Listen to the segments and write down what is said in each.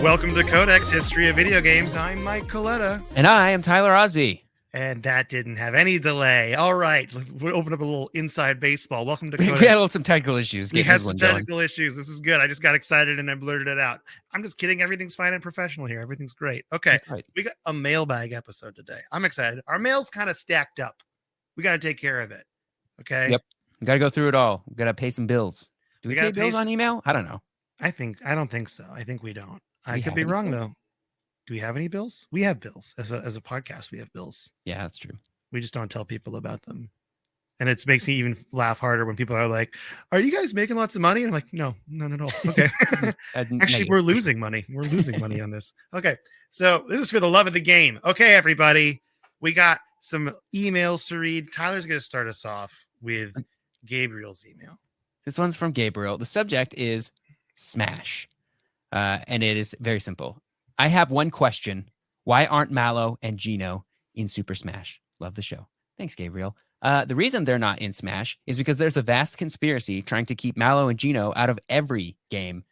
Welcome to Codex, History of Video Games. I'm Mike Coletta. And I am Tyler Osby. And that didn't have any delay. All right, we'll open up a little inside baseball. Welcome to We Codex. had some technical issues. We had some technical issues. This is good. I just got excited and I blurted it out. I'm just kidding. Everything's fine and professional here. Everything's great. Okay, right. We got a mailbag episode today. I'm excited. Our mail's kind of stacked up. We got to take care of it. Okay. Yep. We got to go through it all. We got to pay some bills. Do we pay bills on email? I don't know. I don't think so. I think we don't. I could be wrong though. Do we have any bills? We have bills as a podcast. We have bills. Yeah, that's true. We just don't tell people about them. And it makes me even laugh harder when people are like, are you guys making lots of money? And I'm like, no, none at all. Okay. Actually, we're losing money. We're losing money on this. Okay. So this is for the love of the game. Okay, everybody. We got some emails to read. Tyler's going to start us off with Gabriel's email. This one's from Gabriel. The subject is Smash. And it is very simple. I have one question. Why aren't Mallow and Gino in Super Smash? Love the show. Thanks, Gabriel. The reason they're not in Smash is because there's a vast conspiracy trying to keep Mallow and Gino out of every game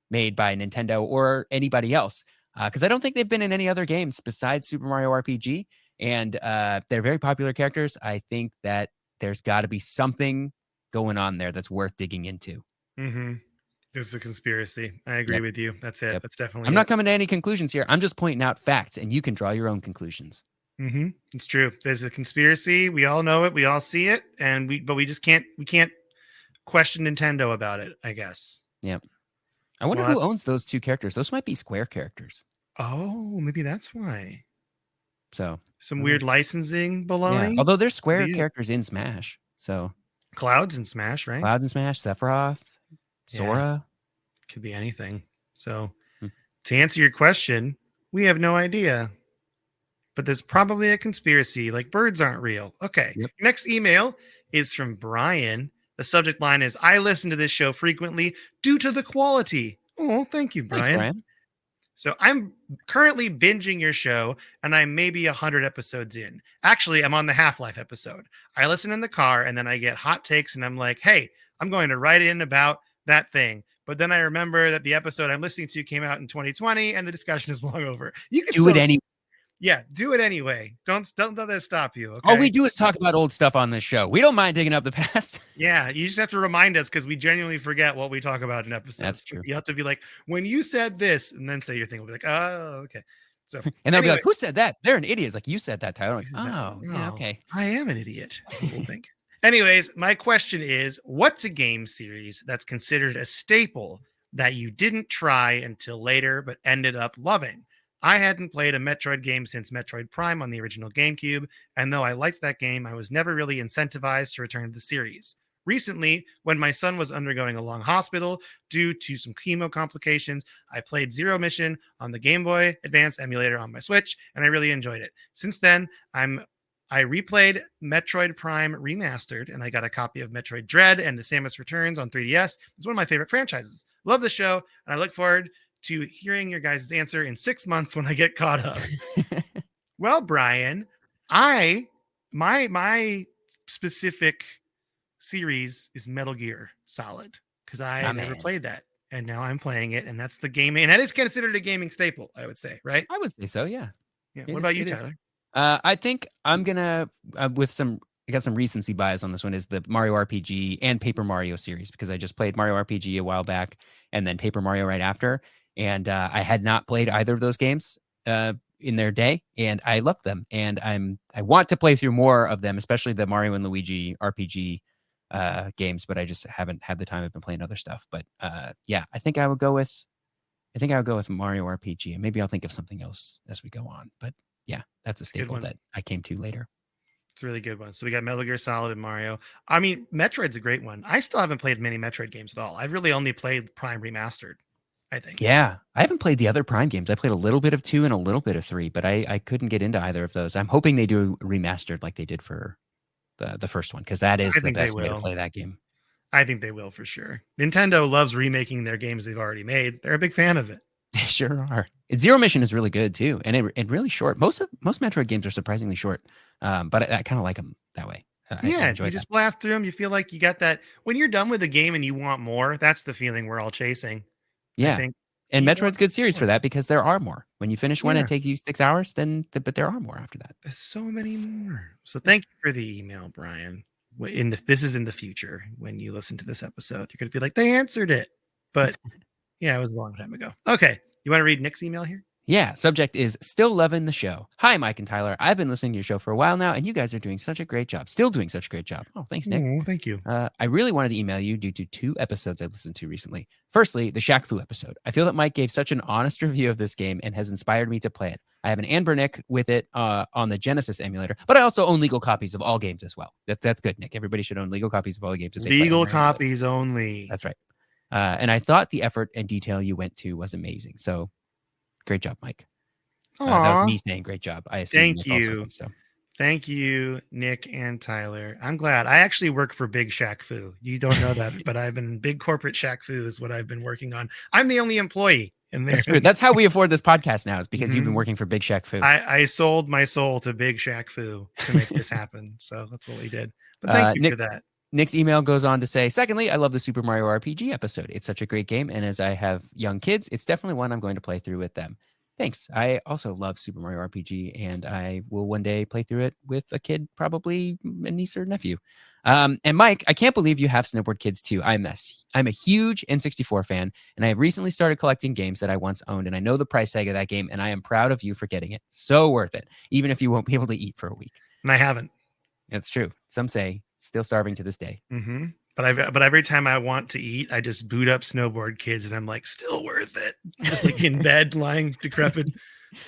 made by Nintendo or anybody else. Because I don't think they've been in any other games besides Super Mario RPG. And they're very popular characters. I think that there's got to be something going on there that's worth digging into. Mm-hmm. This is a conspiracy. I agree with you. That's it. That's definitely I'm not coming to any conclusions here. I'm just pointing out facts, and you can draw your own conclusions. Mm-hmm. It's true. There's a conspiracy. We all know it. We all see it, but we just can't question Nintendo about it, I guess. Yep. I wonder who owns those two characters. Those might be Square characters. Oh, maybe that's why. So some weird licensing baloney. Yeah. Although there's Square characters in Smash. So Cloud's in Smash, right? Cloud's in Smash, Sephiroth. Sora, could be anything. So to answer your question, we have no idea, but there's probably a conspiracy, like birds aren't real. Okay. Yep. Next email is from Brian. The subject line is, I listen to this show frequently due to the quality. Oh, thank you, Brian. Thanks, Brian. So I'm currently binging your show and I'm maybe 100 episodes in. Actually, I'm on the Half-Life episode. I listen in the car and then I get hot takes and I'm like, hey, I'm going to write in about that thing. But then I remember that the episode I'm listening to came out in 2020 and the discussion is long over. You can do it anyway. Yeah, do it anyway. Don't let that stop you. Okay? All we do is talk about old stuff on this show. We don't mind digging up the past. Yeah, you just have to remind us because we genuinely forget what we talk about in episodes. That's true. You have to be like, when you said this, and then say your thing. We'll be like, oh, okay. So and they'll be like, who said that? They're an idiot. It's like, you said that, Tyler. Like, oh, yeah, okay. I am an idiot. People think. Anyways, my question is, what's a game series that's considered a staple that you didn't try until later but ended up loving? I hadn't played a Metroid game since Metroid Prime on the original GameCube, and though I liked that game, I was never really incentivized to return to the series. Recently, when my son was undergoing a long hospital due to some chemo complications, I played Zero Mission on the Game Boy Advance emulator on my Switch, and I really enjoyed it. Since then, I replayed Metroid Prime Remastered, and I got a copy of Metroid Dread and The Samus Returns on 3DS. It's one of my favorite franchises. Love the show, and I look forward to hearing your guys' answer in 6 months when I get caught up. Well, Brian, my specific series is Metal Gear Solid because I never played that, and now I'm playing it, and that's the game, and that is considered a gaming staple, I would say, right? I would say so, yeah. What about you, Tyler? I think I'm gonna I got some recency bias on this one, is the Mario RPG and Paper Mario series, because I just played Mario RPG a while back and then Paper Mario right after, and I had not played either of those games in their day, and I loved them, and I want to play through more of them, especially the Mario and Luigi RPG games, but I just haven't had the time. I've been playing other stuff, but yeah, I think I would go with Mario RPG, and maybe I'll think of something else as we go on, but yeah, that's a staple that I came to later. It's a really good one. So we got Metal Gear Solid and Mario. I mean, Metroid's a great one. I still haven't played many Metroid games at all. I've really only played Prime Remastered, I think. Yeah, I haven't played the other Prime games. I played a little bit of 2 and a little bit of 3, but I couldn't get into either of those. I'm hoping they do remastered like they did for the first one, because that is the best way to play that game. I think they will for sure. Nintendo loves remaking their games they've already made. They're a big fan of it. They sure are. Zero Mission is really good too, and it really short. Most Metroid games are surprisingly short, but I kind of like them that way. You just blast through them. You feel like you got that when you're done with the game and you want more. That's the feeling we're all chasing. Yeah, And You Metroid's want a good series for more. that because there are more. When you finish one, Yeah. it takes you 6 hours. But there are more after that. There's so many more. So thank you for the email, Brian. This is in the future when you listen to this episode, you're gonna be like, they answered it, but yeah, it was a long time ago. Okay, you want to read Nick's email here? Yeah, subject is still loving the show. Hi, Mike and Tyler. I've been listening to your show for a while now, and you guys are doing such a great job. Still doing such a great job. Oh, thanks, Nick. Oh, thank you. I really wanted to email you due to 2 episodes I listened to recently. Firstly, the Shaq Fu episode. I feel that Mike gave such an honest review of this game and has inspired me to play it. I have an Anbernic with it on the Genesis emulator, but I also own legal copies of all games as well. That's good, Nick. Everybody should own legal copies of all the games that they play. Legal copies only. That's right. And I thought the effort and detail you went to was amazing. So great job, Mike. That was me saying great job. I assume Thank Nick you. also thinks so. Thank you, Nick and Tyler. I'm glad. I actually work for Big Shaq Fu. You don't know that, but I've been big corporate Shaq Fu is what I've been working on. I'm the only employee in there. That's true. That's how we afford this podcast now, is because you've been working for Big Shaq Fu. I sold my soul to Big Shaq Fu to make this happen. So that's what we did. But thank you Nick, for that. Nick's email goes on to say, secondly, I love the Super Mario RPG episode. It's such a great game. And as I have young kids, it's definitely one I'm going to play through with them. Thanks. I also love Super Mario RPG, and I will one day play through it with a kid, probably a niece or nephew. And Mike, I can't believe you have snowboard kids too. I'm a huge N64 fan, and I have recently started collecting games that I once owned, and I know the price tag of that game, and I am proud of you for getting it. So worth it, even if you won't be able to eat for a week. And I haven't. It's true. Some say still starving to this day. Mm-hmm. But every time I want to eat, I just boot up Snowboard Kids, and I'm like, still worth it. Just like in bed, lying decrepit,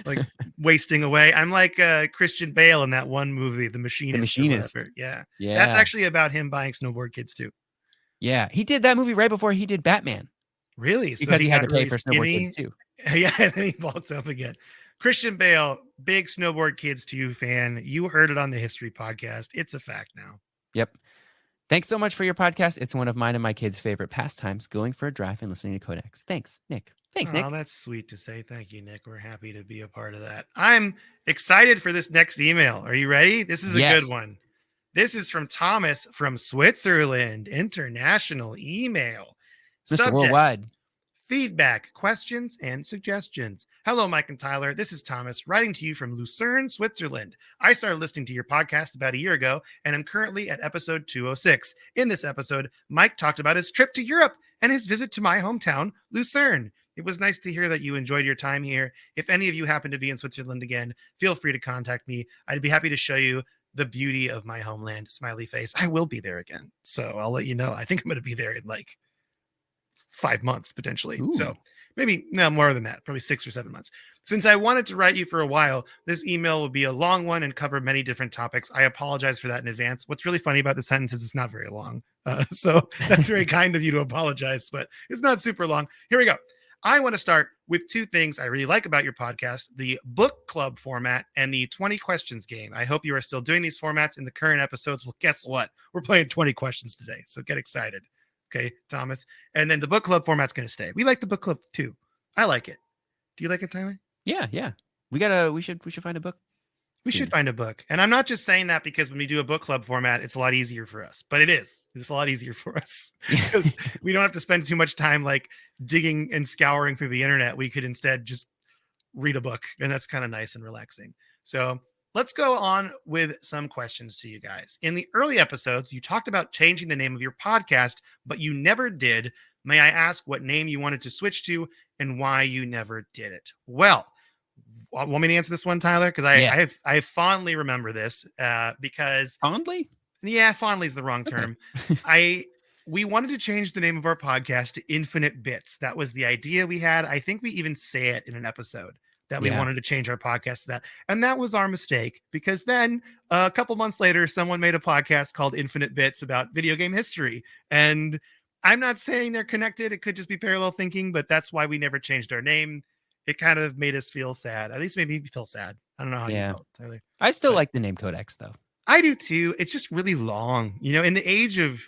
like wasting away. I'm like Christian Bale in that one movie, The Machinist. The Machinist. Yeah. Yeah. That's actually about him buying Snowboard Kids too. Yeah. He did that movie right before he did Batman. Really? Because he had to pay really for Snowboard Kids too. Yeah, and then he bulks up again. Christian Bale, big Snowboard Kids 2 fan. You heard it on the History Podcast. It's a fact now. Yep. Thanks so much for your podcast. It's one of mine and my kids' favorite pastimes, going for a drive and listening to Codex. Thanks, Nick. Thanks, Nick. Oh, that's sweet to say. Thank you, Nick. We're happy to be a part of that. I'm excited for this next email. Are you ready? This is a good one. This is from Thomas from Switzerland. International email. Mr. Subject, Worldwide. Feedback, questions, and suggestions. Hello, Mike and Tyler. This is Thomas writing to you from Lucerne, Switzerland. I started listening to your podcast about a year ago, and I'm currently at episode 206. In this episode, Mike talked about his trip to Europe and his visit to my hometown, Lucerne. It was nice to hear that you enjoyed your time here. If any of you happen to be in Switzerland again, feel free to contact me. I'd be happy to show you the beauty of my homeland. Smiley face. I will be there again. So I'll let you know. I think I'm going to be there in like 5 months potentially. Ooh. So maybe no more than that, probably 6 or 7 months. Since I wanted to write you for a while, this email will be a long one and cover many different topics. I apologize for that in advance. What's really funny about the sentence is it's not very long. So that's very kind of you to apologize, but it's not super long. Here we go. I want to start with 2 things I really like about your podcast, the book club format and the 20 questions game. I hope you are still doing these formats in the current episodes. Well, guess what? We're playing 20 questions today. So get excited. Okay, Thomas. And then the book club format's going to stay. We like the book club too. I like it. Do you like it, Tyler? Yeah. We should find a book. We should find a book. And I'm not just saying that because when we do a book club format, it's a lot easier for us. But it is. It's a lot easier for us because we don't have to spend too much time like digging and scouring through the internet. We could instead just read a book, and that's kind of nice and relaxing. So let's go on with some questions to you guys. In the early episodes, you talked about changing the name of your podcast, but you never did. May I ask what name you wanted to switch to and why you never did it? Well, want me to answer this one, Tyler? Because I fondly remember this because fondly? Yeah, fondly is the wrong term. We wanted to change the name of our podcast to Infinite Bits. That was the idea we had. I think we even say it in an episode that we wanted to change our podcast to that. And that was our mistake because then a couple months later, someone made a podcast called Infinite Bits about video game history. And I'm not saying they're connected. It could just be parallel thinking, but that's why we never changed our name. It kind of made us feel sad. At least made me feel sad. I don't know how you felt, Tyler. I still like the name Codex, though. I do too. It's just really long. You know, in the age of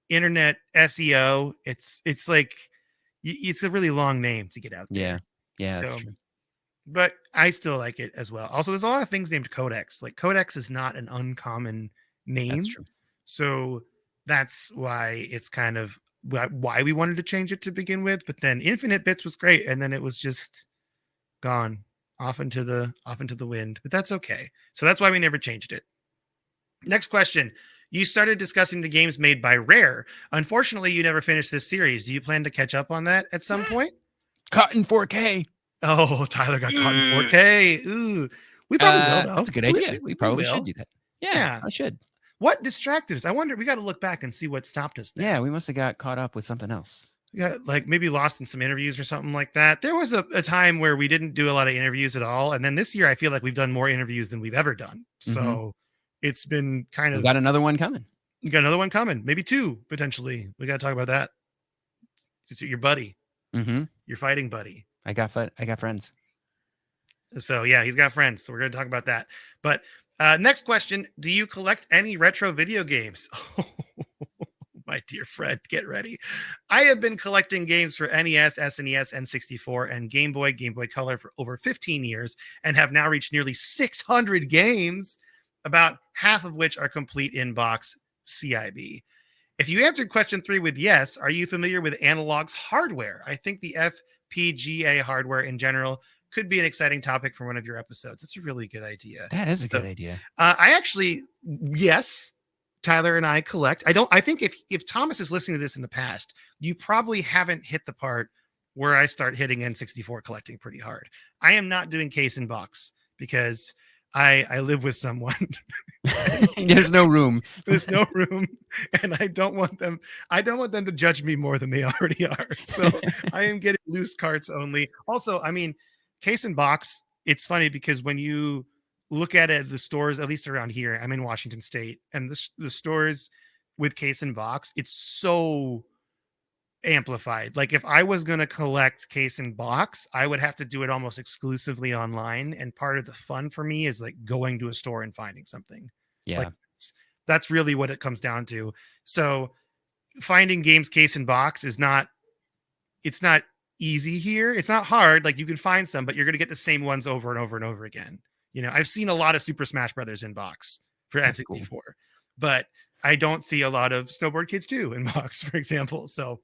internet SEO, it's like it's a really long name to get out there. Yeah, that's true. But I still like it as well. Also, there's a lot of things named Codex. Like Codex is not an uncommon name. That's true. So that's why it's kind of why we wanted to change it to begin with. But then Infinite Bits was great, and then it was just gone off into the wind. But that's okay. So that's why we never changed it. Next question. You started discussing the games made by Rare. Unfortunately, you never finished this series. Do you plan to catch up on that at some point? Caught in 4K. Oh, Tyler got caught in 4K. Ooh. We probably will, though. That's a good idea. We probably will. should do that. Yeah, Yeah. I should. What distracted us? I wonder, we got to look back and see what stopped us there. Yeah, we must have got caught up with something else. We got like maybe lost in some interviews or something like that. There was a time where we didn't do a lot of interviews at all. And then this year, I feel like we've done more interviews than we've ever done. So it's been kind of. We got another one coming. You got another one coming. Maybe two, potentially. We got to talk about that. It's your buddy. Your fighting buddy. I got friends. So yeah, he's got friends. So we're going to talk about that. But next question. Do you collect any retro video games? My dear friend, get ready. I have been collecting games for NES, SNES, N64, and Game Boy Color for over 15 years and have now reached nearly 600 games, about half of which are complete in-box CIB. If you answered question 3 with yes, are you familiar with Analog's hardware? I think the FPGA hardware in general could be an exciting topic for one of your episodes. That's a really good idea. That is a good idea. I actually, yes, Tyler and I collect. I think if Thomas is listening to this in the past, you probably haven't hit the part where I start hitting N64 collecting pretty hard. I am not doing case and box because I live with someone. There's no room. There's no room, and I don't want them to judge me more than they already are. So I am getting loose carts only. Also, I mean, case and box, it's funny because when you look at it, the stores, at least around here, I'm in Washington State, and the stores with case and box, it's so amplified. Like if I was going to collect case and box, I would have to do it almost exclusively online. And part of the fun for me is like going to a store and finding something. Yeah. Like that's really what it comes down to. So finding games case and box it's not easy here. It's not hard. Like you can find some, but you're going to get the same ones over and over and over again. You know, I've seen a lot of Super Smash Brothers in box for N64, cool. But I don't see a lot of Snowboard Kids 2 in box, for example. So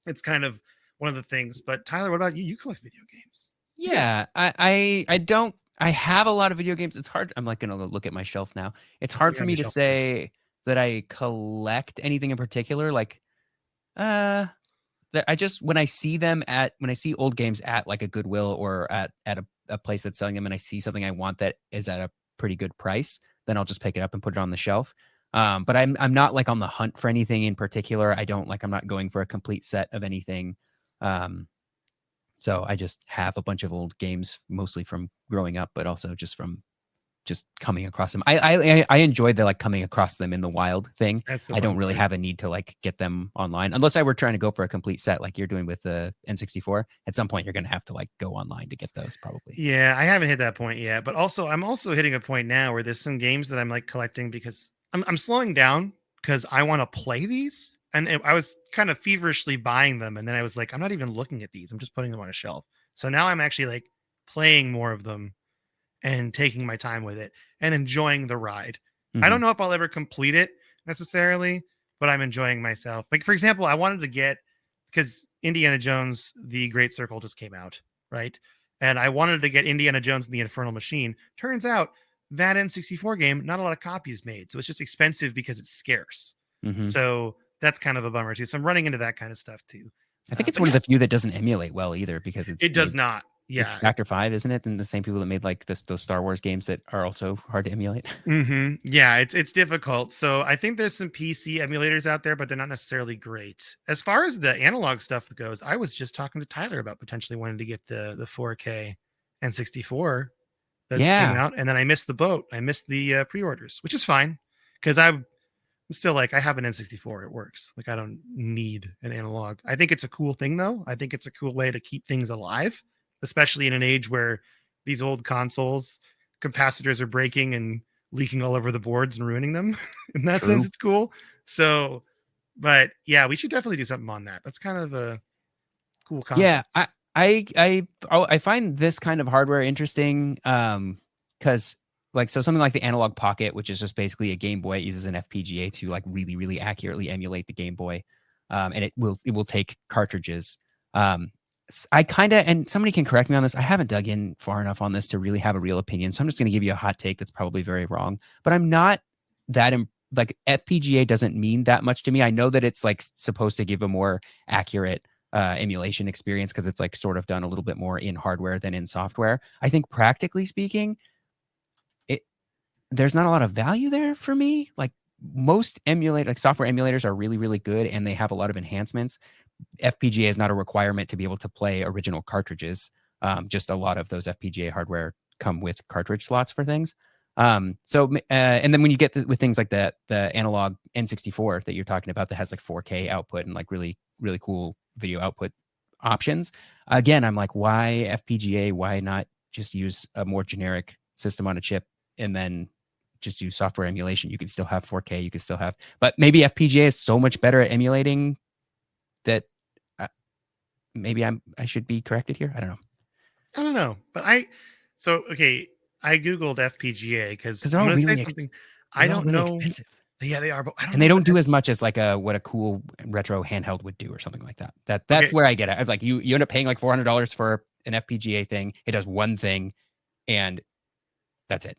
it's kind of one of the things. But Tyler, what about you? You collect video games. Yeah, I don't. I have a lot of video games. It's hard. I'm like going to look at my shelf now. It's hard for me to say that I collect anything in particular. Like, that I just when I see old games at like a Goodwill or at a place that's selling them, and I see something I want that is at a pretty good price, then I'll just pick it up and put it on the shelf. But I'm not like on the hunt for anything in particular. I'm not going for a complete set of anything. So I just have a bunch of old games, mostly from growing up, but also just from coming across them. I enjoyed the like coming across them in the wild thing. I don't really have a need to like get them online unless I were trying to go for a complete set like you're doing with the N64. At some point, you're going to have to like go online to get those probably. Yeah, I haven't hit that point yet, but also I'm also hitting a point now where there's some games that I'm like collecting because I'm slowing down because I want to play these. And I was kind of feverishly buying them. And then I was like, I'm not even looking at these. I'm just putting them on a shelf. So now I'm actually like playing more of them and taking my time with it and enjoying the ride. I don't know if I'll ever complete it necessarily, but I'm enjoying myself. Like, for example, I wanted to get, because Indiana Jones, The Great Circle just came out, right? And I wanted to get Indiana Jones and the Infernal Machine. Turns out that N64 game, not a lot of copies made. So it's just expensive because it's scarce. So that's kind of a bummer too. So I'm running into that kind of stuff too. I think it's one of the few that doesn't emulate well either because it does not. Yeah, it's Factor 5, isn't it? And the same people that made like those Star Wars games that are also hard to emulate. Yeah, it's difficult. So I think there's some PC emulators out there, but they're not necessarily great. As far as the analog stuff goes, I was just talking to Tyler about potentially wanting to get the 4K N64 that came out, and then I missed the boat. I missed the pre-orders, which is fine because I'm still like I have an N64. It works. Like I don't need an analog. I think it's a cool thing though. I think it's a cool way to keep things alive, especially in an age where these old consoles capacitors are breaking and leaking all over the boards and ruining them. In that sense, it's cool. So, but yeah, we should definitely do something on that. That's kind of a cool concept. Yeah, I find this kind of hardware interesting because like so something like the Analog Pocket, which is just basically a Game Boy, it uses an FPGA to like really, really accurately emulate the Game Boy. and it will take cartridges. I kind of, and somebody can correct me on this. I haven't dug in far enough on this to really have a real opinion, so I'm just going to give you a hot take that's probably very wrong. But I'm not that like FPGA doesn't mean that much to me. I know that it's like supposed to give a more accurate emulation experience because it's like sort of done a little bit more in hardware than in software. I think practically speaking, there's not a lot of value there for me. Like most like software emulators are really, really good and they have a lot of enhancements. FPGA is not a requirement to be able to play original cartridges. Just a lot of those FPGA hardware come with cartridge slots for things. And then when you get with things like the analog N64 that you're talking about that has like 4K output and like really, really cool video output options, again, I'm like, why FPGA? Why not just use a more generic system on a chip and then just do software emulation? You can still have 4K. You can still have, but maybe FPGA is so much better at emulating that maybe I should be corrected here. I don't know. I don't know, but okay, I googled FPGA because Because they're I'm all going to say really something. I they're all don't really know. expensive. Yeah, they are, but I don't And know they what don't do as much as like what a cool retro handheld would do or something like that. That's Okay, where I get it. I was like, you end up paying like $400 for an FPGA thing. It does one thing, and that's it.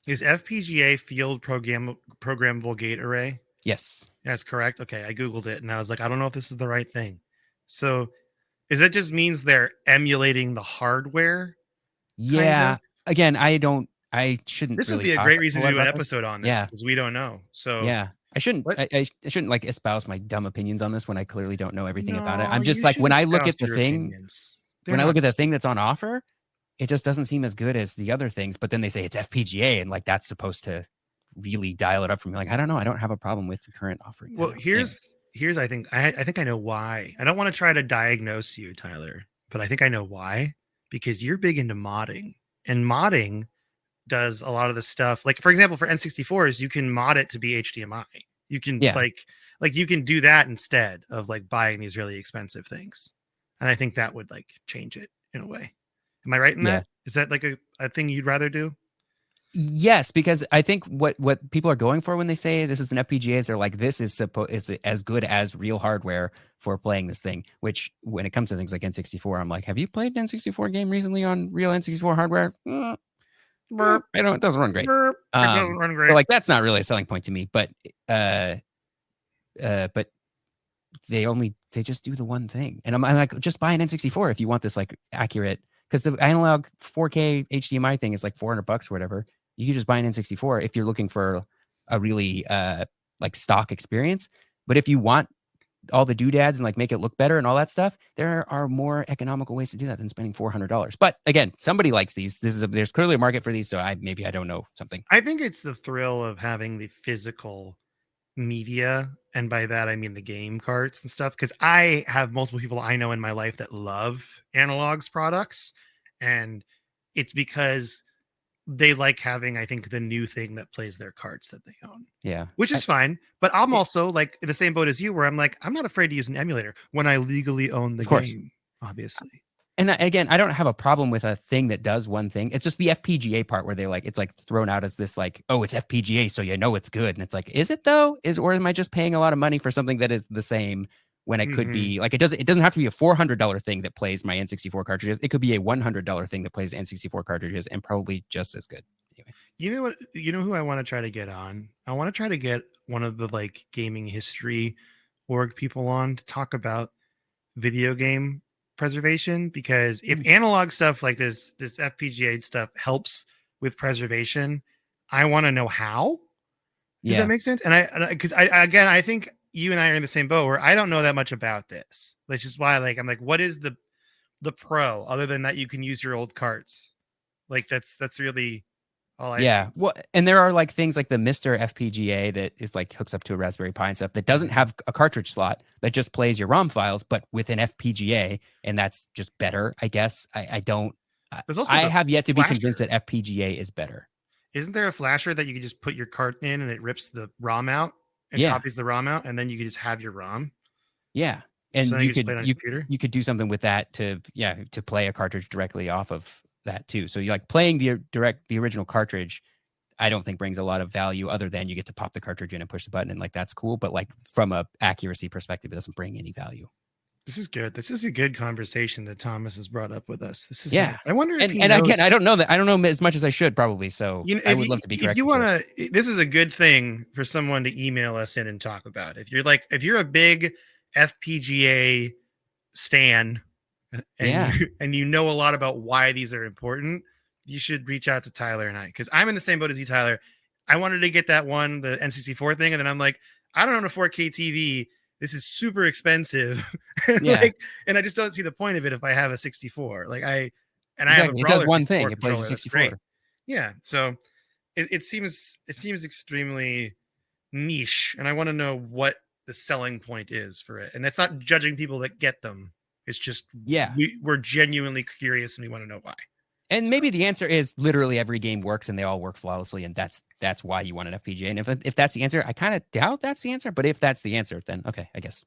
is FPGA field programmable gate array? Yes. That's correct. Okay, I googled it and I was like, I don't know if this is the right thing. So, is that just means they're emulating the hardware, kind Yeah. of? Again, I shouldn't This would really be a talk great a reason to lot do an about this. episode on this Yeah. because we don't know. So, Yeah. I shouldn't what? I shouldn't like espouse my dumb opinions on this when I clearly don't know everything about it. No, I'm just you like should when I look espouse at the your thing, opinions. They're when I look not at the thing stupid. that's on offer, it just doesn't seem as good as the other things. But then they say it's FPGA, and like that's supposed to really dial it up for me. Like I don't know, I don't have a problem with the current offering. I Well, don't know. Anyway, here's I think I know why. I don't want to try to diagnose you, Tyler, but I think I know why because you're big into modding, and modding does a lot of the stuff. Like for example, for N64s, you can mod it to be HDMI. You can yeah, like you can do that instead of like buying these really expensive things. And I think that would like change it in a way. Am I right in yeah. that? Is that like a thing you'd rather do? Yes, because I think what people are going for when they say this is an FPGA is they're like this is as good as real hardware for playing this thing. Which when it comes to things like N64, I'm like, have you played an N64 game recently on real N64 hardware? Burp, I don't. It doesn't run great. burp. It doesn't run So great. like that's not really a selling point to me. Uh, but they just do the one thing, and I'm like, just buy an N64 if you want this like accurate. Because the analog 4K HDMI thing is like $400 or whatever. You can just buy an N64 if you're looking for a really like stock experience. But if you want all the doodads and like make it look better and all that stuff, there are more economical ways to do that than spending $400. But again, somebody likes these. There's clearly a market for these. So maybe I don't know something. I think it's the thrill of having the physical media, and by that I mean the game carts and stuff, because I have multiple people I know in my life that love analogs products, and it's because they like having, I think, the new thing that plays their carts that they own, Yeah. which is fine. But I'm also like in the same boat as you, where I'm like, I'm not afraid to use an emulator when I legally own the Of course. game, obviously. And again, I don't have a problem with a thing that does one thing. It's just the FPGA part where they like it's like thrown out as this like, oh, it's FPGA, so you know it's good. And it's like, is it though? Or am I just paying a lot of money for something that is the same when it could Mhm. be like it doesn't have to be a $400 thing that plays my N64 cartridges. It could be a $100 thing that plays N64 cartridges and probably just as good. Anyway. You know what? You know who I want to try to get on? I want to try to get one of the like gaming history org people on to talk about video game preservation, because if Mm. analog stuff like this FPGA stuff helps with preservation, I want to know how. Does that Yeah. make sense? And because again, I think you and I are in the same boat where I don't know that much about this. That's just why, like, I'm like, what is the pro other than that you can use your old carts? Like, that's really all I see. Yeah. Well, and there are like things like the Mr. FPGA that is like hooks up to a Raspberry Pi and stuff that doesn't Mhm. have a cartridge slot that just plays your ROM files, but with an FPGA, and that's just better, I guess. I don't. There's also I the have yet to be convinced flasher. that FPGA is better. Isn't there a flasher that you can just put your cart in and it rips the ROM out and Yeah. copies the ROM out, and then you can just have your ROM? Yeah. So And then you you can just play could it on your you computer. you could do something with that to play a cartridge directly off of that too. So you like playing the original cartridge. I don't think brings a lot of value other than you get to pop the cartridge in and push the button, and like that's cool. But like from a accuracy perspective, it doesn't bring any value. This is good. This is a good conversation that Thomas has brought up with us. This is Yeah. nice. I wonder if he and knows. again, I don't know as much as I should probably. So I would love to be If corrected. you want to, this is a good thing for someone to email us in and talk about. If you're a big FPGA stan and you know a lot about why these are important, you should reach out to Tyler and I, because I'm in the same boat as you, Tyler. I wanted to get that one, the N64 thing, and then I'm like, I don't own a 4K TV. This is super expensive. Yeah. And I just don't see the point of it if I have a 64. I have a it does one thing. It plays controller. a That's 64. great. Yeah. So it seems extremely niche, and I want to know what the selling point is for it. And that's not judging people that get them. It's just we're genuinely curious and we want to know why. And maybe the answer is literally every game works and they all work flawlessly, and that's why you want an FPGA. And if that's the answer, I kind of doubt that's the answer. But if that's the answer, then okay, I guess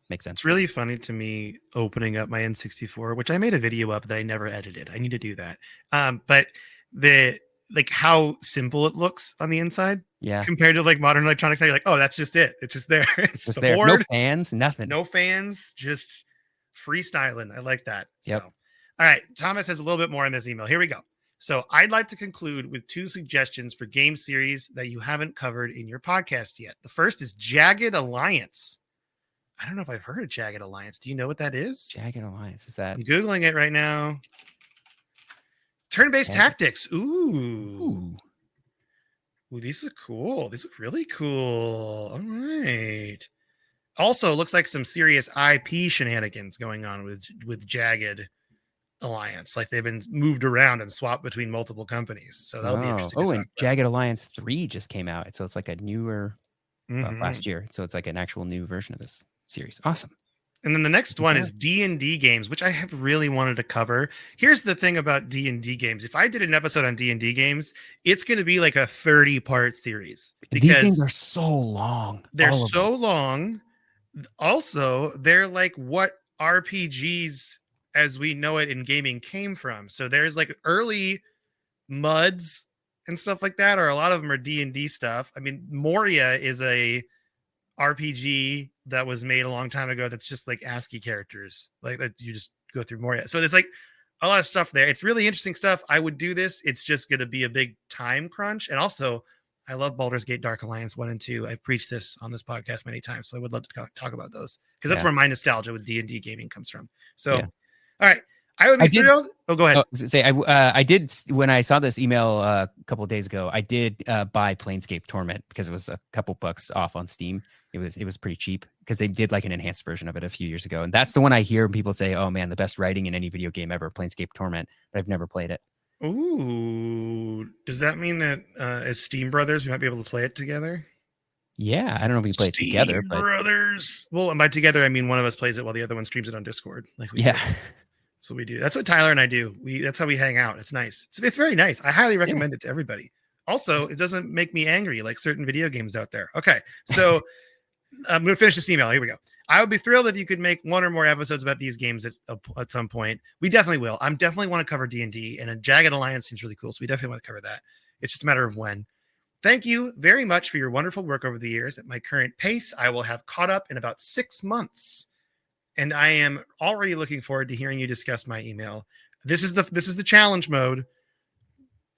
makes sense. It's really funny to me opening up my N64, which I made a video up that I never edited. I need to do that. But how simple it looks on the inside, compared to like modern electronics, you're like, oh, that's just it. It's just there. It's just there. No fans, nothing. No fans, just freestyling. I like that. Yep. So, all right. Thomas has a little bit more in this email. Here we go. So I'd like to conclude with 2 suggestions for game series that you haven't covered in your podcast yet. The first is Jagged Alliance. I don't know if I've heard of Jagged Alliance. Do you know what that is? Jagged Alliance. Is that? I'm Googling it right now. Turn-based tactics. Ooh, these are cool. These are really cool. All right. Also, looks like some serious IP shenanigans going on with Jagged Alliance. Like they've been moved around and swapped between multiple companies. So that'll be interesting. Oh, and Jagged Alliance 3 just came out. So it's like a newer last year. So it's like an actual new version of this series. Awesome. And then the next one is D&D games, which I have really wanted to cover. Here's the thing about D&D games. If I did an episode on D&D games, it's going to be like a 30-part series. These games are so long. They're so long. Also, they're like what RPGs as we know it in gaming came from. So there's like early MUDs and stuff like that, or a lot of them are D&D stuff. I mean, Moria is a RPG that was made a long time ago that's just like ASCII characters, like that you just go through Moria. So there's like a lot of stuff there. It's really interesting stuff. I would do this. It's just going to be a big time crunch. And also, I love Baldur's Gate Dark Alliance 1 and 2. I've preached this on this podcast many times, so I would love to talk about those because that's where my nostalgia with D&D gaming comes from. So, all right. I would be thrilled. Oh, go ahead. I did, when I saw this email a couple of days ago, I did buy Planescape Torment because it was a couple bucks off on Steam. It was pretty cheap because they did like an enhanced version of it a few years ago. And that's the one I hear people say, oh man, the best writing in any video game ever, Planescape Torment, but I've never played it. Ooh, does that mean that as Steam Brothers, we might be able to play it together? Yeah, I don't know if we can play it together. Steam Brothers. Well, and by together, I mean one of us plays it while the other one streams it on Discord. Like we do. That's what we do. That's what Tyler and I do. That's how we hang out. It's nice. It's very nice. I highly recommend it to everybody. Also, it doesn't make me angry like certain video games out there. Okay, so I'm going to finish this email. Here we go. I would be thrilled if you could make 1 or more episodes about these games at some point. We definitely will. I definitely want to cover D&D, and a Jagged Alliance seems really cool, so we definitely want to cover that. It's just a matter of when. Thank you very much for your wonderful work over the years. At my current pace, I will have caught up in about 6 months, and I am already looking forward to hearing you discuss my email. This is the challenge mode.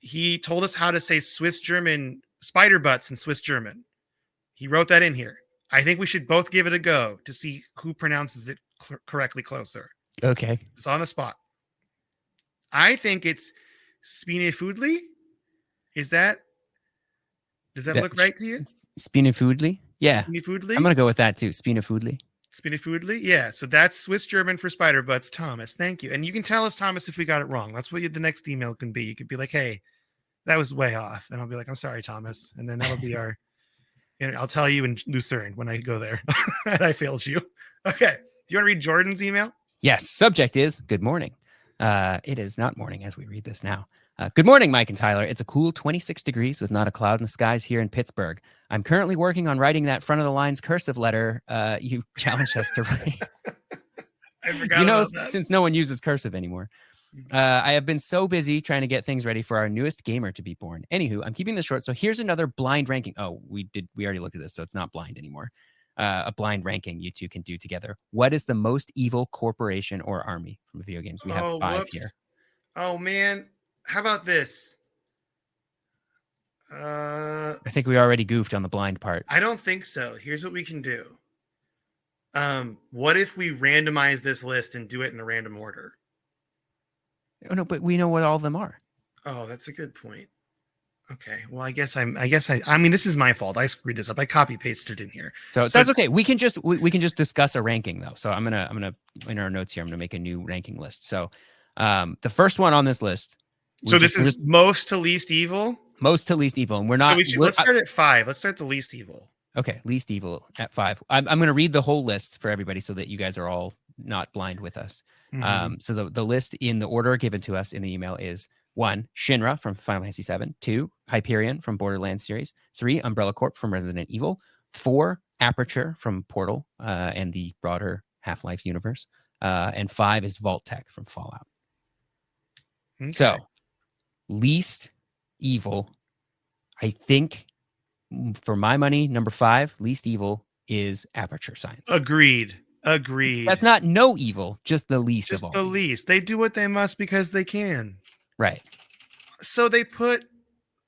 He told us how to say Swiss German spider butts in Swiss German. He wrote that in here. I think we should both give it a go to see who pronounces it correctly closer. Okay. It's on the spot. I think it's Spinefoodly. Does that look right to you? Spinefoodly? Yeah. Spinefoodly? I'm going to go with that too. Spinefoodly. Spinefoodly? Yeah. So that's Swiss German for spider butts, Thomas. Thank you. And you can tell us, Thomas, if we got it wrong. That's what the next email can be. You could be like, hey, that was way off. And I'll be like, I'm sorry, Thomas. And then that'll be our... And I'll tell you in Lucerne when I go there. And I failed you. Okay. Do you want to read Jordan's email? Yes. Subject is good morning. It is not morning as we read this now. Good morning, Mike and Tyler. It's a cool 26 degrees with not a cloud in the skies here in Pittsburgh. I'm currently working on writing that front of the lines cursive letter you challenged us to write. I forgot about that. Since no one uses cursive anymore. I have been so busy trying to get things ready for our newest gamer to be born. Anywho, I'm keeping this short. So here's another blind ranking. Oh, we already looked at this, so it's not blind anymore. A blind ranking you two can do together. What is the most evil corporation or army from video games? We have Oh, 5 whoops. here. Oh man, how about this? I think we already goofed on the blind part. I don't think so. Here's what we can do. What if we randomize this list and do it in a random order? Oh no, but we know what all of them are. Oh, that's a good point. Okay. Well, I mean, this is my fault. I screwed this up. I copy pasted it in here. So that's okay. We can just discuss a ranking though. So I'm gonna in our notes here. I'm gonna make a new ranking list. So the first one on this list. So this is most to least evil. Most to least evil, and we're not. So let's start at 5. Let's start the least evil. Okay, least evil at 5. I'm going to read the whole list for everybody so that you guys are all not blind with us. Mm-hmm. So the list in the order given to us in the email is 1, Shinra from Final Fantasy VII, 2, Hyperion from Borderlands series, 3, Umbrella Corp from Resident Evil, 4, Aperture from Portal and the broader Half-Life universe, and 5 is Vault Tech from Fallout. Okay. So least evil, I think, for my money, number 5, least evil is Aperture Science. Agreed. That's not no evil, just the least of all. Just the least. They do what they must because they can. Right. So they put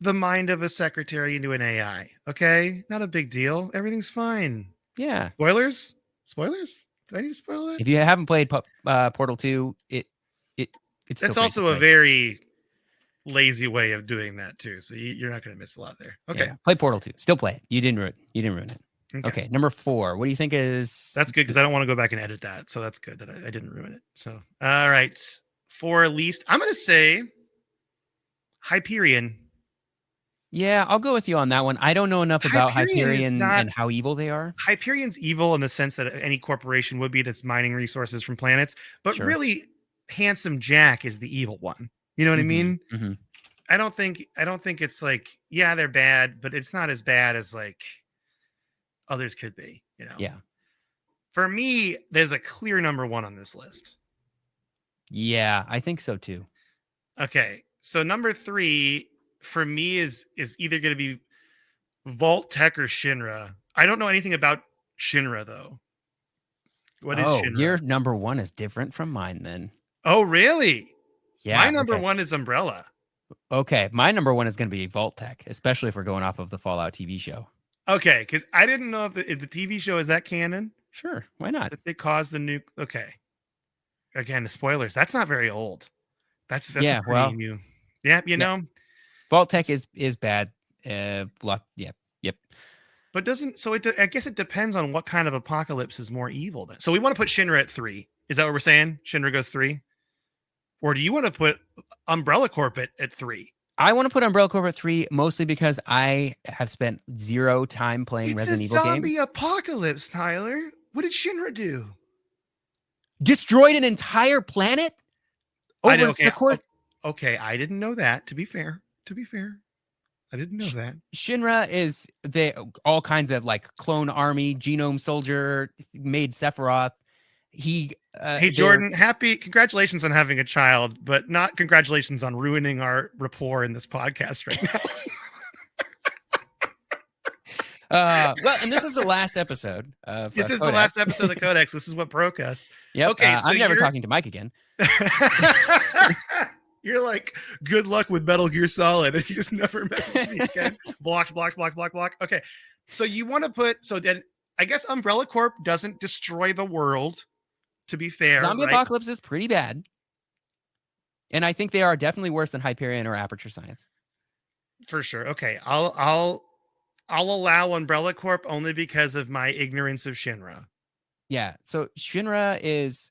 the mind of a secretary into an AI. Okay, not a big deal. Everything's fine. Yeah. Spoilers? Do I need to spoil it? If you haven't played Portal 2, it's that's also a very lazy way of doing that too. So you're not going to miss a lot there. Okay. Yeah. Play Portal 2. Still play it. You didn't ruin it. Okay. Number 4. What do you think is? That's good because I don't want to go back and edit that. So that's good that I didn't ruin it. So all right, for least, I'm going to say Hyperion. Yeah, I'll go with you on that one. I don't know enough about Hyperion and how evil they are. Hyperion's evil in the sense that any corporation would be that's mining resources from planets, but really, Handsome Jack is the evil one. You know what I mean? Mm-hmm. I don't think it's like, yeah, they're bad, but it's not as bad as like others could be, you know? Yeah. For me, there's a clear number 1 on this list. Yeah, I think so too. Okay. So number 3 for me is either going to be Vault Tech or Shinra. I don't know anything about Shinra though. What is Shinra? Your number 1 is different from mine then. Oh, really? Yeah. My number 1 is Umbrella. Okay. My number 1 is going to be Vault Tech, especially if we're going off of the Fallout TV show. Okay. Because I didn't know if the TV show is that canon. Sure. Why not? That they caused the nuke. Okay. Again, the spoilers. That's not very old. That's yeah. Well, new. Yeah. You know, Vault Tech is bad. Yep. But I guess it depends on what kind of apocalypse is more evil then. So we want to put Shinra at 3. Is that what we're saying? Shinra goes 3? Or do you want to put Umbrella Corp at 3? I want to put Umbrella Corp at 3 mostly because I have spent 0 time playing Resident Evil games. It's a zombie apocalypse, Tyler. What did Shinra do? Destroyed an entire planet? Okay, I didn't know that, to be fair. I didn't know that. Shinra is all kinds of like clone army, genome soldier, made Sephiroth. Hey Jordan, congratulations on having a child, but not congratulations on ruining our rapport in this podcast right now. Well, and this is the last episode of this is Codex. The last episode of Codex. This is what broke us. Yep. Okay, so I'm never talking to Mike again. You're like, good luck with Metal Gear Solid, and you just never message me again. Block. Okay, so you want to put then I guess Umbrella Corp doesn't destroy the world. To be fair, zombie apocalypse is pretty bad, and I think they are definitely worse than Hyperion or Aperture Science. For sure. Okay, I'll allow Umbrella Corp only because of my ignorance of Shinra. Yeah. So Shinra is,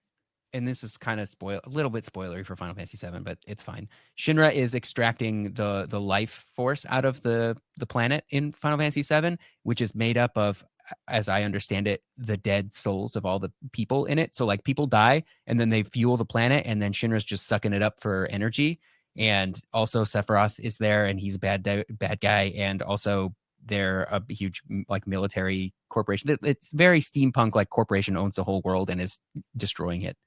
and this is kind of a little bit spoilery for Final Fantasy VII, but it's fine. Shinra is extracting the life force out of the planet in Final Fantasy VII, which is made up of, as I understand it, the dead souls of all the people in it. So like people die and then they fuel the planet, and then Shinra's just sucking it up for energy. And also Sephiroth is there, and he's a bad guy. And also they're a huge like military corporation. It's very steampunk, like corporation owns the whole world and is destroying it.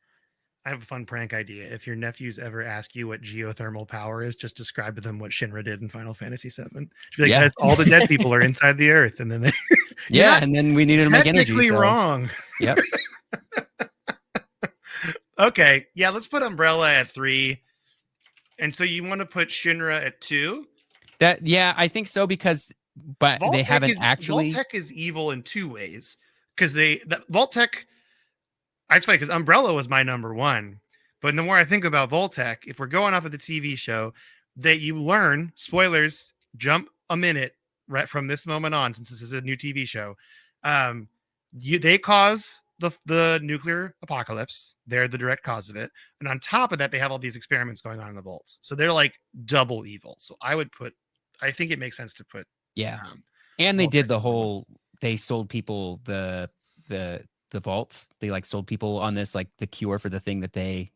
I have a fun prank idea. If your nephews ever ask you what geothermal power is, just describe to them what Shinra did in Final Fantasy VII. Just be like, Yeah. guys, all the dead people are inside the earth, and then they, you're Yeah, not and then we needed to make energy. technically So, wrong. yep. Okay, yeah, let's put Umbrella at 3. And so you want to put Shinra at 2? I think so but they haven't actually. Vault-Tec is evil in 2 ways because Vault-Tec. It's funny because Umbrella was my number 1, but the more I think about Vault-Tec, if we're going off of the TV show, that you learn spoilers, jump a minute right from this moment on, since this is a new TV show. They cause the nuclear apocalypse. They're the direct cause of it, and on top of that, they have all these experiments going on in the vaults. So they're like double evil. So I think it makes sense to put. Yeah, and they did Vault-Tec they sold people the vaults. They like sold people on this, like the cure for the thing that they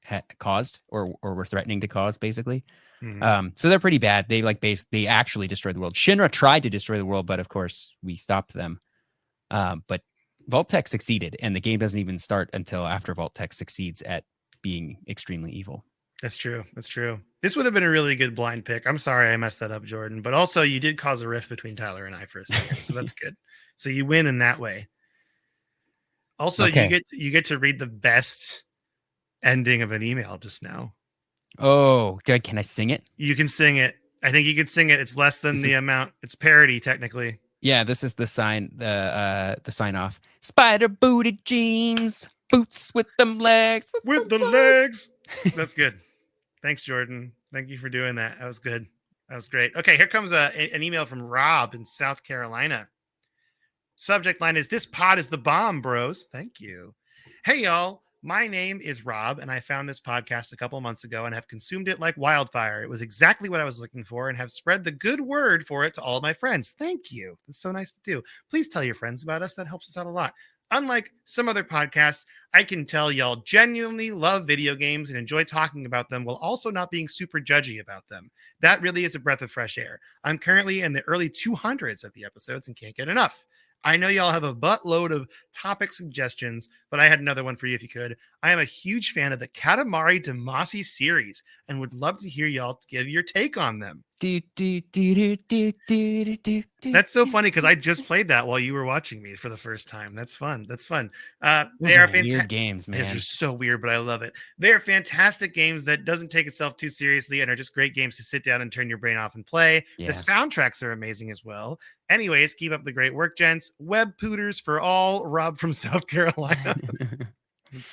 had caused or were threatening to cause, basically. Mhm. So they're pretty bad. They actually destroyed the world. Shinra tried to destroy the world, but of course we stopped them. But Vault-Tec succeeded, and the game doesn't even start until after Vault-Tec succeeds at being extremely evil. That's true. That's true. This would have been a really good blind pick. I'm sorry I messed that up, Jordan. But also, you did cause a rift between Tyler and I for a second, so that's good. So you win in that way. Also, Okay. you get to read the best ending of an email just now. Oh, can I sing it? You can sing it. I think you can sing it. It's less than the amount. It's parody technically. Yeah, this is the sign off. Spider booted jeans, boots with them legs. With the legs. That's good. Thanks, Jordan. Thank you for doing that. That was good. That was great. Okay, here comes an email from Rob in South Carolina. Subject line is, "This pod is the bomb, bros." Thank you. Hey, y'all. My name is Rob, and I found this podcast a couple months ago and have consumed it like wildfire. It was exactly what I was looking for and have spread the good word for it to all of my friends. Thank you. That's so nice to do. Please tell your friends about us. That helps us out a lot. Unlike some other podcasts, I can tell y'all genuinely love video games and enjoy talking about them while also not being super judgy about them. That really is a breath of fresh air. I'm currently in the early 200s of the episodes and can't get enough. I know y'all have a buttload of topic suggestions, but I had another one for you if you could. I am a huge fan of the Katamari Damacy series and would love to hear y'all give your take on them. That's so funny because I just played that while you were watching me for the first time. That's fun. That's fun. Those are weird games, man. They're just so weird, but I love it. They are fantastic games that doesn't take itself too seriously and are just great games to sit down and turn your brain off and play. Yeah. The soundtracks are amazing as well. Anyways, keep up the great work, gents. Web pooters for all. Rob from South Carolina.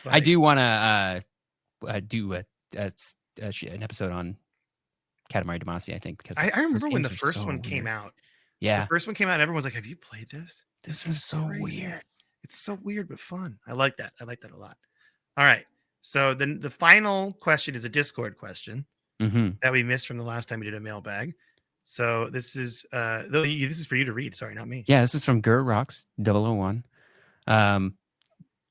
I do want to do an episode on Katamari Damacy, I think, because I remember when the first one came out. Yeah, the first one came out, and everyone was like, "Have you played this? This is so crazy. weird. It's so weird but fun." I like that. I like that a lot. All right. So then the final question is a Discord question that we missed from the last time we did a mailbag. So this is this is for you to read. Sorry, not me. Yeah, this is from Gert Rocks 001.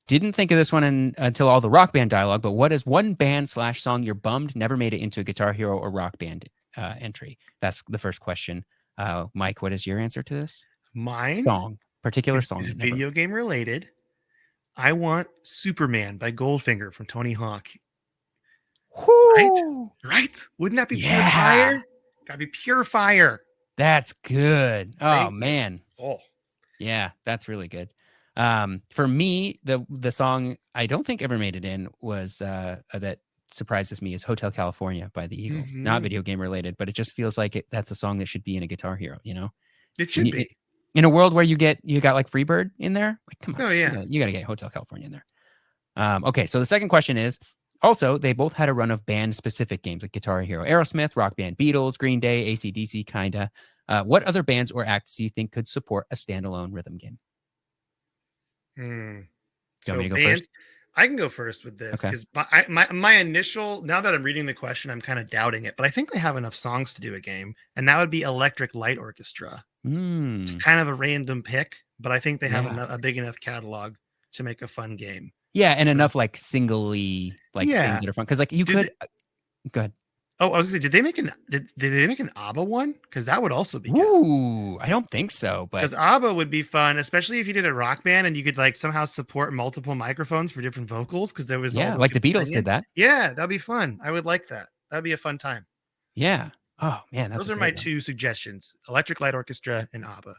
Didn't think of this one until all the Rock Band dialogue, but what is one band / song you're bummed never made it into a Guitar Hero or Rock Band entry? That's the first question. Mike, what is your answer to this? Mine particular song is video game related. I want Superman by Goldfinger from Tony Hawk. Right? Wouldn't that be pure fire? That'd be pure fire. That's good. Thank you. Man. Oh, yeah, that's really good. For me, the song I don't think ever made it in was that surprises me is Hotel California by the Eagles. Not video game related, but it just feels like that's a song that should be in a Guitar Hero, you know? It should be. In a world where you got like Freebird in there, like come on. Oh yeah. You got to get Hotel California in there. Okay, so the second question is, also, they both had a run of band-specific games like Guitar Hero, Aerosmith, Rock Band, Beatles, Green Day, AC/DC, kinda. What other bands or acts do you think could support a standalone rhythm game? Do you want me to go first? I can go first with this because my initial, now that I'm reading the question, I'm kind of doubting it, but I think they have enough songs to do a game, and that would be Electric Light Orchestra. It's kind of a random pick, but I think they have a big enough catalog to make a fun game. Yeah, and enough like singly things that are fun because like you could. Go ahead. Oh, I was gonna say, did they make an ABBA one? Because that would also be good. Ooh, I don't think so, but Because ABBA would be fun, especially if you did a rock band and you could like somehow support multiple microphones for different vocals. Because there was all yeah, those like the people Beatles singing. did that. Yeah, that'd be fun. I would like that. That'd be a fun time. Yeah. Oh man, that's Those a are my great one. two suggestions: Electric Light Orchestra and ABBA.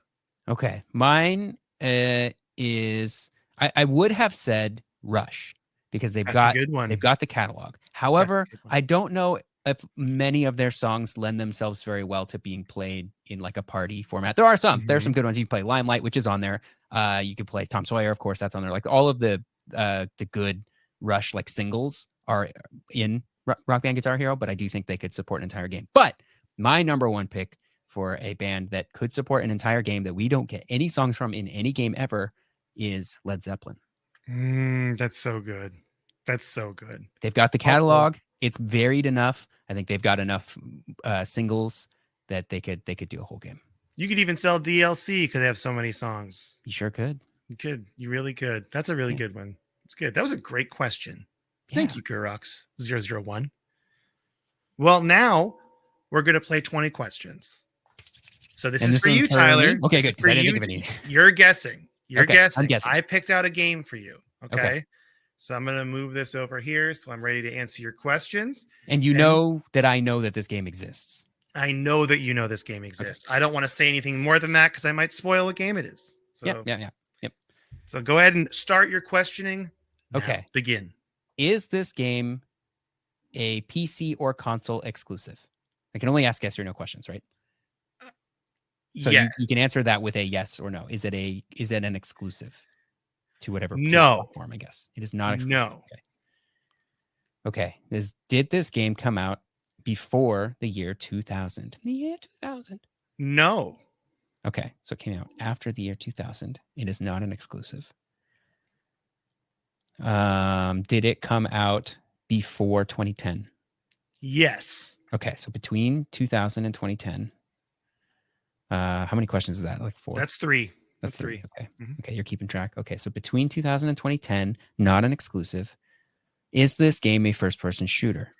Okay, mine is I would have said Rush because That's a good one. they've got the catalog. That's a However, good one. I don't know if many of their songs lend themselves very well to being played in like a party format. There are some. There are some good ones. You can play Limelight, which is on there. You could play Tom Sawyer, of course, that's on there. Like all of the good Rush like singles are in Rock Band Guitar Hero, but I do think they could support an entire game. But my number one pick for a band that could support an entire game that we don't get any songs from in any game ever is Led Zeppelin. That's so good. That's so good. They've got the catalog. It's varied enough. I think they've got enough singles that they could do a whole game. You could even sell DLC because they have so many songs. You sure could. You could. You really could. That's a really good one. It's good. That was a great question. Thank you, Kurox001. Well, now we're going to play 20 questions. So this is for you, Tyler. Okay, good. Because I didn't think of any. You're guessing. You're guessing. I'm guessing. I picked out a game for you. Okay. So I'm going to move this over here. So I'm ready to answer your questions. And you know that I know that this game exists. I know that you know this game exists. I don't want to say anything more than that because I might spoil what game it is. So, yeah. So go ahead and start your questioning. Okay. Now, begin. Is this game a PC or console exclusive? I can only ask yes or no questions, right? So yes. you can answer that with a yes or no. Is it an exclusive to whatever platform? I guess it is not exclusive. No. Okay. Did this game come out before the year 2000? The year 2000? No. Okay, so it came out after the year 2000. It is not an exclusive. Did it come out before 2010? Yes. Okay, so between 2000 and 2010. How many questions is that? Like 4? That's 3. That's 3. Okay. Okay, you're keeping track. Okay, so between 2000 and 2010, not an exclusive. Is this game a first-person shooter?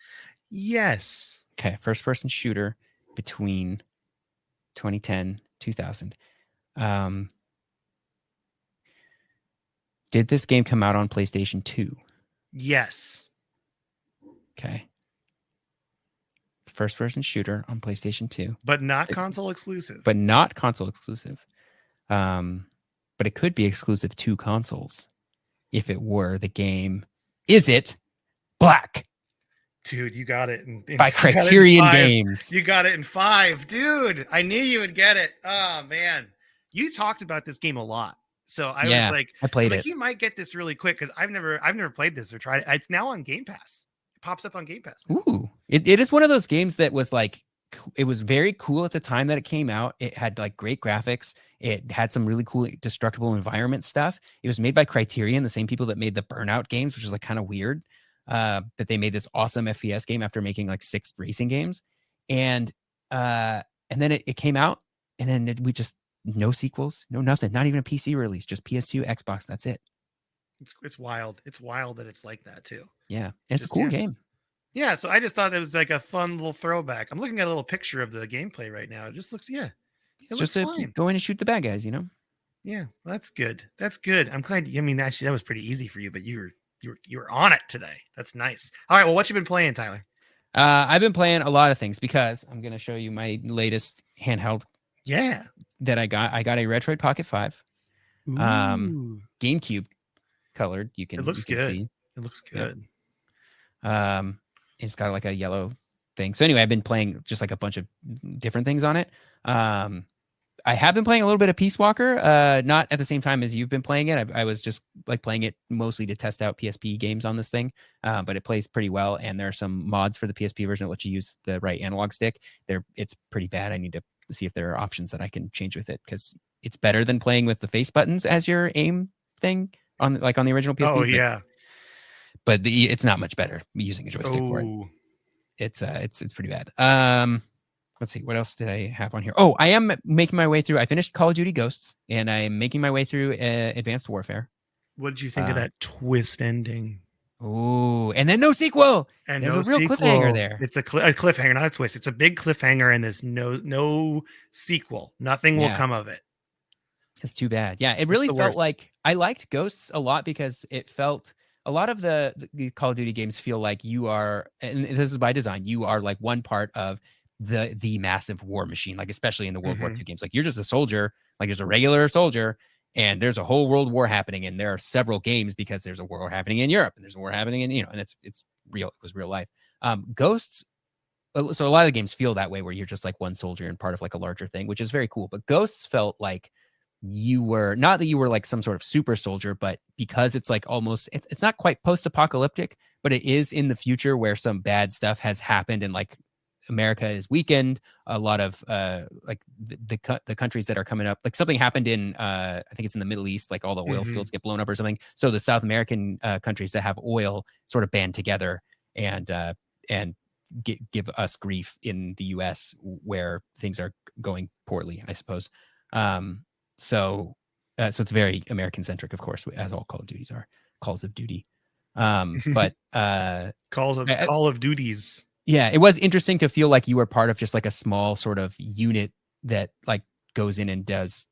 Yes. Okay, first-person shooter between 2010, 2000. Did this game come out on PlayStation 2? Yes. Okay. First-person shooter on PlayStation 2. But not console exclusive. But not console exclusive. But it could be exclusive to consoles if it were the game. Is it Black? Dude, you got it. By Criterion Games. You got it in 5. Dude, I knew you would get it. Oh, man. You talked about this game a lot. So I was like, I played it. You might get this really quick because I've never played this or tried it. It's now on Game Pass. It pops up on Game Pass. Ooh. It is one of those games that was like, it was very cool at the time that it came out. It had like great graphics. It had some really cool destructible environment stuff. It was made by Criterion, the same people that made the Burnout games, which is like kind of weird. That they made this awesome FPS game after making like 6 racing games, and then it came out, and then we just no sequels, no nothing, not even a PC release, just PS2, Xbox. That's it. It's wild. It's wild that it's like that too. Yeah, it's a cool game. Yeah, so I just thought it was like a fun little throwback. I'm looking at a little picture of the gameplay right now. It just looks, it's just go in and shoot the bad guys, you know. Yeah, well, that's good. That's good. I'm glad. I mean, actually, that was pretty easy for you, but you were on it today. That's nice. All right. Well, what you been playing, Tyler? I've been playing a lot of things because I'm going to show you my latest handheld. Yeah. That I got. I got a Retroid Pocket 5. GameCube colored. It looks good. See. It looks good. It's got like a yellow thing. So anyway, I've been playing just like a bunch of different things on it. I have been playing a little bit of Peace Walker, not at the same time as you've been playing it. I was just like playing it mostly to test out PSP games on this thing, but it plays pretty well. And there are some mods for the PSP version that let you use the right analog stick. It's pretty bad. I need to see if there are options that I can change with it because it's better than playing with the face buttons as your aim thing on the original PSP. Oh yeah, but it's not much better using a joystick for it. It's pretty bad. Let's see, what else did I have on here? Oh, I am making my way through. I finished Call of Duty Ghosts, and I'm making my way through Advanced Warfare. What did you think of that twist ending? Ooh, and then no sequel. And There's no a real cliffhanger sequel. there. It's a cliffhanger, not a twist. It's a big cliffhanger, and there's no sequel. Nothing will Yeah. come of it. It's too bad. Yeah, it It's really the felt worst. like I liked Ghosts a lot because it felt a lot of the Call of Duty games feel like you are, and this is by design, you are like one part of the massive war machine, like especially in the World War Mhm. II games. Like you're just a soldier, like there's a regular soldier, and there's a whole world war happening, and there are several games because there's a war happening in Europe, and there's a war happening in, and it's real. It was real life. Ghosts. So a lot of the games feel that way, where you're just like one soldier and part of like a larger thing, which is very cool. But Ghosts felt like you were not that you were like some sort of super soldier, but because it's like almost it's not quite post-apocalyptic, but it is in the future where some bad stuff has happened and like America is weakened. A lot of like the countries that are coming up, like something happened in I think it's in the Middle East, like all the oil Mhm. fields get blown up or something. So the South American countries that have oil sort of band together and give us grief in the US where things are going poorly, I suppose. Um, so it's very American centric, of course, as all Call of Duties are. Calls of Duty. But Call of Duties. yeah, it was interesting to feel like you were part of just like a small sort of unit that like goes in and does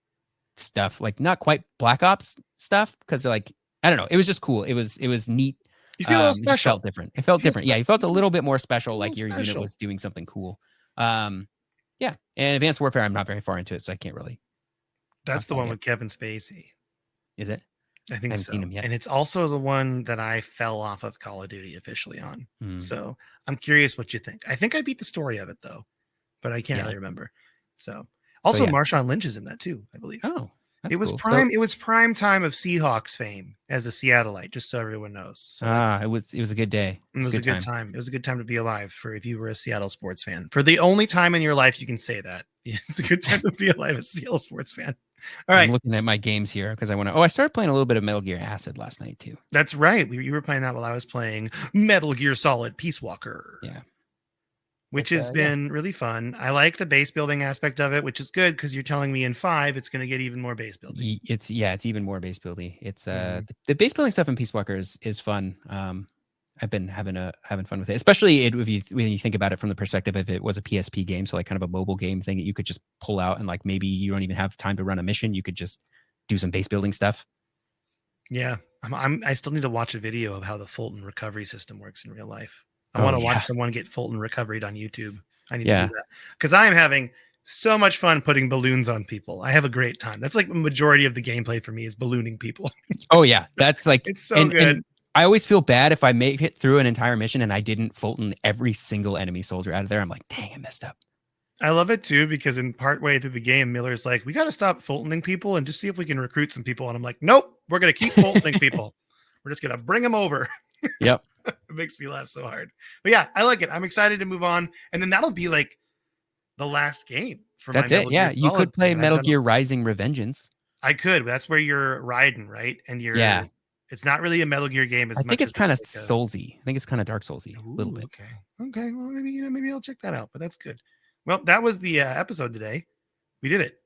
stuff like not quite Black Ops stuff because like I don't know, it was just cool. It was neat. You feel a little It just special. felt different. It felt You feel different. Yeah, you felt a it feels little bit more special, a little like your unit special. was doing something cool. Um, yeah, and Advanced Warfare, I'm not very far into it, so I can't really talk That's the about it one yet. with Kevin Spacey. Is it? I I think haven't seen so. him yet. And it's also the one that I fell off of Call of Duty officially on. Hmm. So I'm curious what you think. I think I beat the story of it though, but I can't Yeah. really remember. So So also yeah. Marshawn Lynch is in that too, I believe. Oh, It that's was cool. So prime time of Seahawks fame as a Seattleite, just so everyone knows. So that's it was a good day. it It was a was a good good time. time. It was a good time to be alive for if you were a Seattle sports fan. For the only time in your life you can say that. It's a good time to be alive as a Seattle sports fan. All I'm right. looking at my games here because I want to. Oh, I started playing a little bit of Metal Gear Acid last night too. That's right. You were playing that while I was playing Metal Gear Solid Peace Walker. Yeah. Which But has yeah. been really fun. I like the base building aspect of it, which is good because you're telling me in 5 it's going to get even more base building. It's even more base building. It's Mhm. the base building stuff in Peace Walker is fun. I've been having fun with it, especially if you when you think about it from the perspective if it was a PSP game, so like kind of a mobile game thing that you could just pull out and like maybe you don't even have time to run a mission, you could just do some base building stuff. Yeah, I still need to watch a video of how the Fulton recovery system works in real life. I Oh want to watch yeah, someone get Fulton recovered on YouTube. I need to do yeah. that because I am having so much fun putting balloons on people. I have a great time. That's like the majority of the gameplay for me is ballooning people. Oh yeah, that's like It's so and good. I always feel bad if I make it through an entire mission and I didn't Fulton every single enemy soldier out of there. I'm like, dang, I messed up. I love it too because in part way through the game, Miller's like, "We got to stop Fultoning people and just see if we can recruit some people." And I'm like, "Nope, we're gonna keep Fultoning people. We're just gonna bring them over." Yep, It makes me laugh so hard. But yeah, I like it. I'm excited to move on, and then that'll be like the last game for my that's it. Metal Gear Yeah, you Solid could play thing. And I've Metal done. Gear Rising: Revengeance. I could. That's where you're riding, right? And Yeah, you're. It's not really a Metal Gear game I as think much it's as kind it's of like a. Soulsy. I think it's kind of Dark Soulsy a little Ooh, bit. okay, okay. Well, maybe maybe I'll check that out. But that's good. Well, that was the episode today. We did it.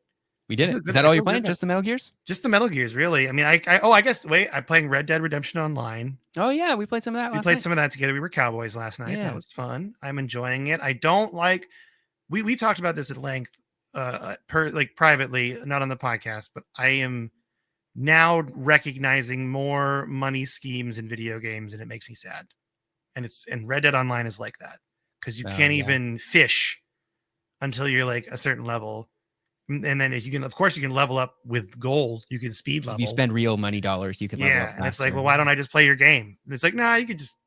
We I did feel it. Is good. that I all you're feel good playing? about Just the Metal Gears? just the Metal Gears, really. I mean, I guess wait, I'm playing Red Dead Redemption Online. Oh yeah, we played some of that We last played night. some of that together. We were cowboys last night. That Yeah. was fun. I'm enjoying it. I don't like we talked about this at length per like privately, not on the podcast, but I am now recognizing more money schemes in video games and it makes me sad. And Red Dead Online is like that because you Oh can't yeah. even fish until you're like a certain level. And then if you can, of course, you can level up with gold. You can speed If you level. spend real money dollars, you could level up Yeah, and it's like, well, faster. why don't I just play your game? And it's like, nah, you could just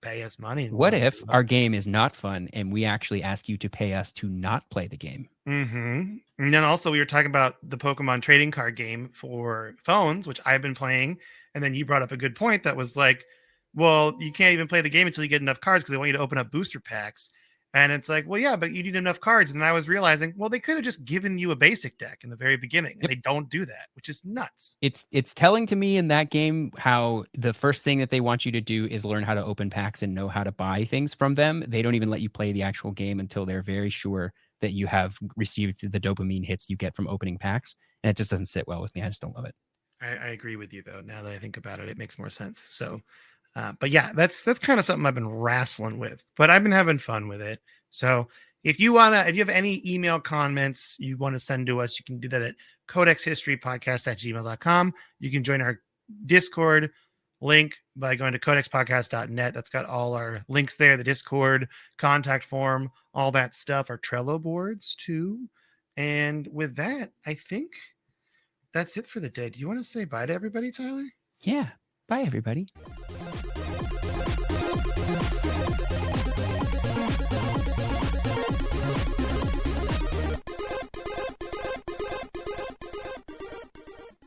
pay us money and we'll What let you if level our up. game is not fun and we actually ask you to pay us to not play the game? And then also we were talking about the Pokemon trading card game for phones, which I've been playing. And then you brought up a good point that was like, well, you can't even play the game until you get enough cards because they want you to open up booster packs. And it's like, well, yeah, but you need enough cards. And I was realizing, well, they could have just given you a basic deck in the very beginning, and Yep. they don't do that, which is nuts. It's telling to me in that game how the first thing that they want you to do is learn how to open packs and know how to buy things from them. They don't even let you play the actual game until they're very sure that you have received the dopamine hits you get from opening packs. And it just doesn't sit well with me. I just don't love it. I agree with you though. Now that I think about it, it makes more sense. So But yeah, that's kind of something I've been wrestling with, but I've been having fun with it. So if you have any email comments you want to send to us, you can do that at codexhistorypodcast@gmail.com. You can join our Discord link by going to codexpodcast.net. That's got all our links there, the Discord, contact form, all that stuff, our Trello boards too. And with that, I think that's it for the day. Do you want to say bye to everybody, Tyler? Yeah. Bye, everybody.